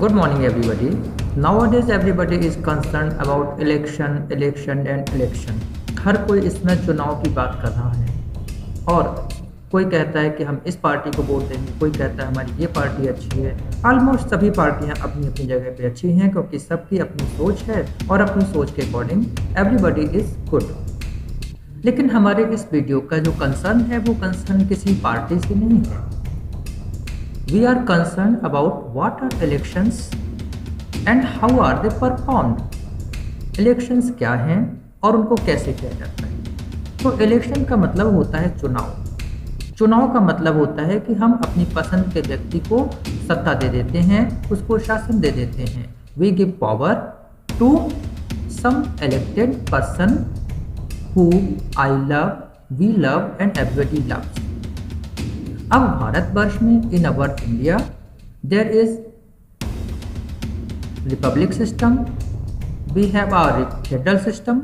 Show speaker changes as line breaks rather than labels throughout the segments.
Good morning, everybody. Nowadays, everybody is concerned about election and election. हर कोई इसमें चुनाव की बात कर रहा है और कोई कहता है कि हम इस पार्टी को वोट देंगे, कोई कहता है हमारी ये पार्टी अच्छी है। ऑलमोस्ट सभी पार्टियां अपनी अपनी जगह पे अच्छी हैं क्योंकि सबकी अपनी सोच है और अपनी सोच के अकॉर्डिंग एवरीबडी इज गुड। लेकिन हमारे इस वीडियो का जो कंसर्न है वो कंसर्न किसी पार्टी से नहीं है। We are concerned about what are elections and how are they performed. Elections क्या हैं और उनको कैसे किया जाता है। तो इलेक्शन का मतलब होता है चुनाव। चुनाव का मतलब होता है कि हम अपनी पसंद के व्यक्ति को सत्ता दे देते हैं, उसको शासन दे देते हैं। We give power to some elected person who I love, we love and everybody loves. अब भारतवर्ष में in our India there is republic system, we have our federal system.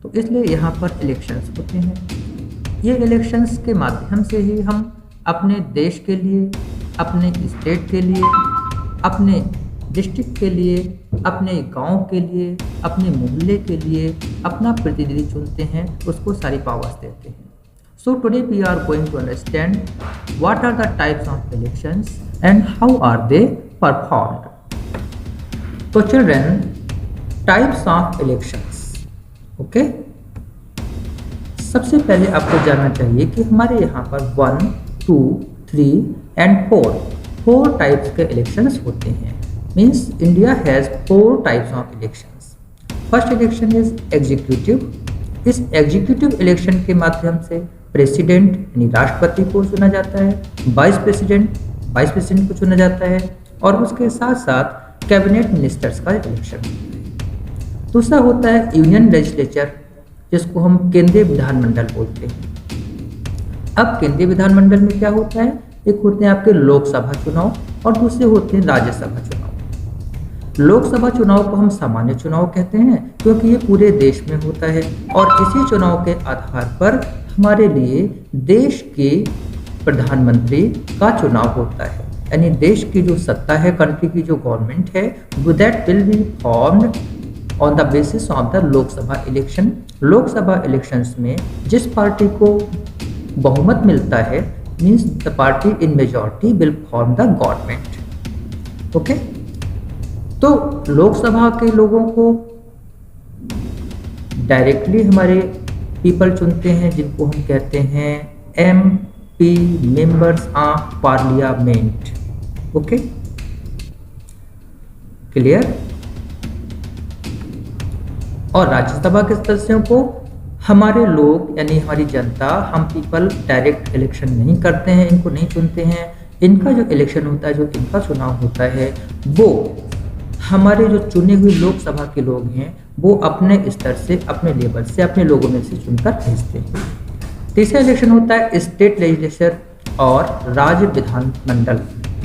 तो इसलिए यहाँ पर इलेक्शंस होते हैं। ये इलेक्शंस के माध्यम से ही हम अपने देश के लिए, अपने स्टेट के लिए, अपने डिस्ट्रिक्ट के लिए, अपने गांव के लिए, अपने मोहल्ले के लिए अपना प्रतिनिधि चुनते हैं, उसको सारी पावर्स देते हैं। So today we are going to understand what are the types of elections and how are they performed. So children, types of elections. Okay? सबसे पहले आपको जानना चाहिए कि हमारे यहाँ पर 1, 2, 3 and 4 टाइप्स के इलेक्शंस होते हैं। Means India has 4 types of elections. First election is executive. इस एग्जीक्यूटिव इलेक्शन के माध्यम से प्रेसिडेंट यानी राष्ट्रपति को चुना जाता है, वाइस प्रेसिडेंट को चुना जाता है और उसके साथ साथ कैबिनेट मिनिस्टर्स का इलेक्शन होता है। दूसरा होता है यूनियन लेजिस्लेचर, जिसको हम केंद्रीय विधानमंडल बोलते हैं। अब केंद्रीय विधानमंडल में क्या होता है, एक होते हैं आपके लोकसभा चुनाव और दूसरे होते हैं राज्यसभा चुनाव। लोकसभा चुनाव को हम सामान्य चुनाव कहते हैं क्योंकि ये पूरे देश में होता है और इसी चुनाव के आधार पर हमारे लिए देश के प्रधानमंत्री का चुनाव होता है। यानी देश की जो सत्ता है, कंट्री की जो गवर्नमेंट है, that will be formed on the basis of the Lok Sabha election. Lok Sabha elections में जिस पार्टी को बहुमत मिलता है, means the party in majority will form the government. Okay, तो लोकसभा के लोगों को डायरेक्टली हमारे पीपल चुनते हैं, जिनको हम कहते हैं MP members of parliament. Okay, clear. और राज्यसभा के सदस्यों को हमारे लोग यानी हमारी जनता, हम पीपल डायरेक्ट इलेक्शन नहीं करते हैं, इनको नहीं चुनते हैं। इनका जो इलेक्शन होता है, जो इनका चुनाव होता है, वो हमारे जो चुने हुए लोकसभा के लोग हैं वो अपने स्तर से, अपने लेवल से, अपने लोगों में से चुनकर भेजते हैं। तीसरा इलेक्शन होता है स्टेट लेजिस्लेचर और राज्य विधानमंडल।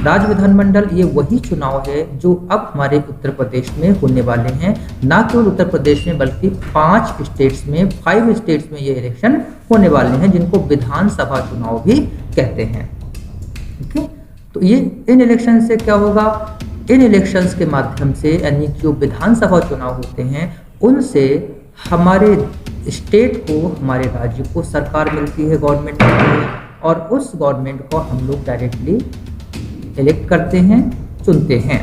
राज्य विधानमंडल ये वही चुनाव है जो अब हमारे उत्तर प्रदेश में होने वाले हैं। ना केवल उत्तर प्रदेश में बल्कि 5 स्टेट्स में ये इलेक्शन होने वाले हैं, जिनको विधानसभा चुनाव भी कहते हैं। ओके, तो ये इन इलेक्शन से क्या होगा, इन इलेक्शंस के माध्यम से यानी जो विधानसभा चुनाव होते हैं उनसे हमारे स्टेट को, हमारे राज्य को सरकार मिलती है, गवर्नमेंट मिलती है और उस गवर्नमेंट को हम लोग डायरेक्टली इलेक्ट करते हैं, चुनते हैं।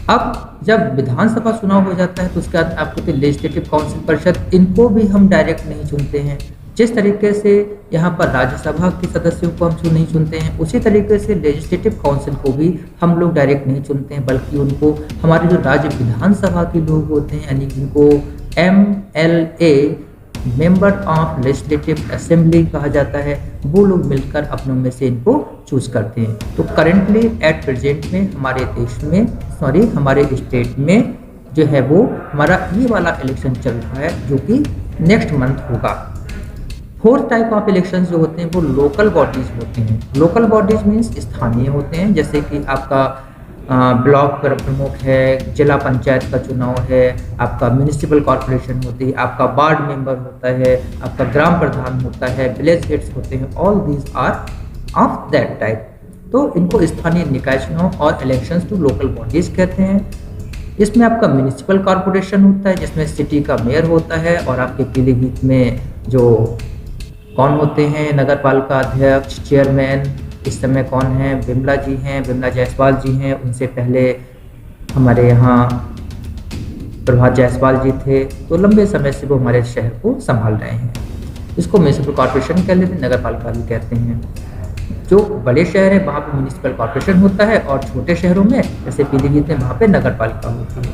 अब जब विधानसभा चुनाव हो जाता है तो उसके बाद आपको लेजिस्लेटिव काउंसिल परिषद, इनको भी हम डायरेक्ट नहीं चुनते हैं। जिस तरीके से यहाँ पर राज्यसभा के सदस्यों को हम नहीं चुनते हैं, उसी तरीके से लेजिस्लेटिव काउंसिल को भी हम लोग डायरेक्ट नहीं चुनते हैं, बल्कि उनको हमारे जो राज्य विधानसभा के लोग होते हैं, यानी जिनको MLA member of legislative assembly कहा जाता है, वो लोग मिलकर अपनों में से इनको चूज करते हैं। तो करेंटली एट प्रेजेंट में हमारे देश में, हमारे स्टेट में जो है वो हमारा ये वाला इलेक्शन चल रहा है, जो कि नेक्स्ट मंथ होगा। 4th टाइप ऑफ इलेक्शन जो होते हैं वो लोकल बॉडीज होते हैं। लोकल बॉडीज मीन्स स्थानीय होते हैं, जैसे कि आपका ब्लॉक प्रमुख है, जिला पंचायत का चुनाव है, आपका म्यूनिसिपल कॉर्पोरेशन होती है, आपका वार्ड मेंबर होता है, आपका ग्राम प्रधान होता है, विलेज हेड्स होते हैं। All these are of that type. तो इनको स्थानीय निकाय चुनाव और इलेक्शंस टू लोकल बॉडीज कहते हैं। इसमें आपका म्यूनिसिपल कॉरपोरेशन होता है जिसमें सिटी का मेयर होता है, और आपके पीलीभीत में जो कौन होते हैं नगर पालिका अध्यक्ष, चेयरमैन, इस समय कौन हैं, विमला जी हैं, विमला जायसवाल जी हैं। उनसे पहले हमारे यहाँ प्रभात जायसवाल जी थे, तो लंबे समय से वो हमारे शहर को संभाल रहे हैं। इसको म्यूनिसिपल कॉर्पोरेशन कह लेते हैं, नगर पालिका भी कहते हैं। जो बड़े शहर है वहाँ पे म्यूनिसिपल कॉर्पोरेशन होता है, और छोटे शहरों में जैसे पीलीभीत में वहाँ पे नगर पालिका होती है।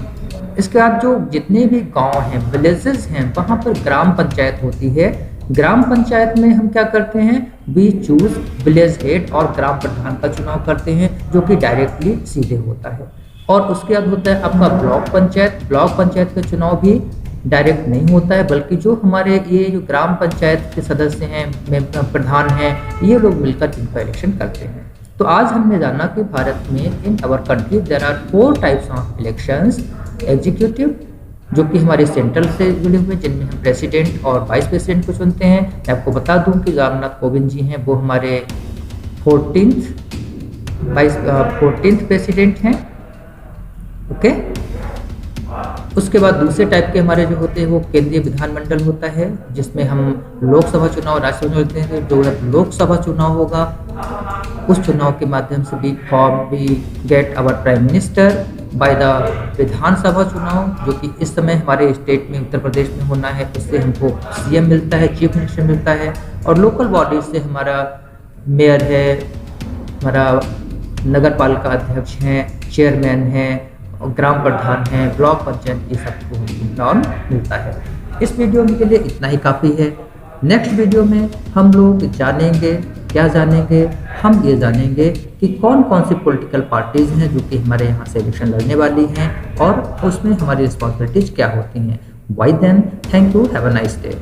इसके बाद जो जितने भी गांव हैं, विलेजेस हैं, वहाँ पर ग्राम पंचायत होती है। ग्राम पंचायत में हम क्या करते हैं, वी चूज विलेज हेड और ग्राम प्रधान का चुनाव करते हैं, जो कि डायरेक्टली सीधे होता है। और उसके बाद होता है आपका ब्लॉक पंचायत। ब्लॉक पंचायत का चुनाव भी डायरेक्ट नहीं होता है, बल्कि जो हमारे ये जो ग्राम पंचायत के सदस्य हैं, प्रधान हैं, ये लोग मिलकर इनका इलेक्शन करते हैं। तो आज हमने जाना कि भारत में in our country there are 4 types of elections. Executive, जो कि हमारे सेंट्रल से जुड़े हुए, जिनमें हम प्रेसिडेंट और वाइस प्रेसिडेंट को चुनते हैं। मैं आपको बता दूं कि रामनाथ कोविंद जी हैं, वो हमारे 14th प्रेसिडेंट हैं। ओके। उसके बाद दूसरे टाइप के हमारे जो होते हैं वो केंद्रीय विधानमंडल होता है, जिसमें हम लोकसभा चुनाव, राज्यसभा चुनाव होते हैं। जो लोकसभा चुनाव होगा उस चुनाव के माध्यम से we get our prime minister. By the Vidhan Sabha chunav, जो कि इस समय हमारे स्टेट में उत्तर प्रदेश में होना है, उससे हमको सीएम मिलता है, चीफ मिनिस्टर मिलता है। और लोकल बॉडीज से हमारा मेयर है, हमारा नगर पालिका अध्यक्ष हैं, चेयरमैन हैं, और ग्राम प्रधान हैं, ब्लॉक पंचायत, ये सबको नाम मिलता है। इस वीडियो में के लिए इतना ही काफ़ी है। नेक्स्ट वीडियो में हम लोग जानेंगे, क्या जानेंगे, हम ये जानेंगे कि कौन कौन सी पॉलिटिकल पार्टीज हैं जो कि हमारे यहाँ से इलेक्शन लड़ने वाली हैं, और उसमें हमारी रिस्पॉन्सिबिलिटीज क्या होती हैं। Bye then, thank you, have a nice day.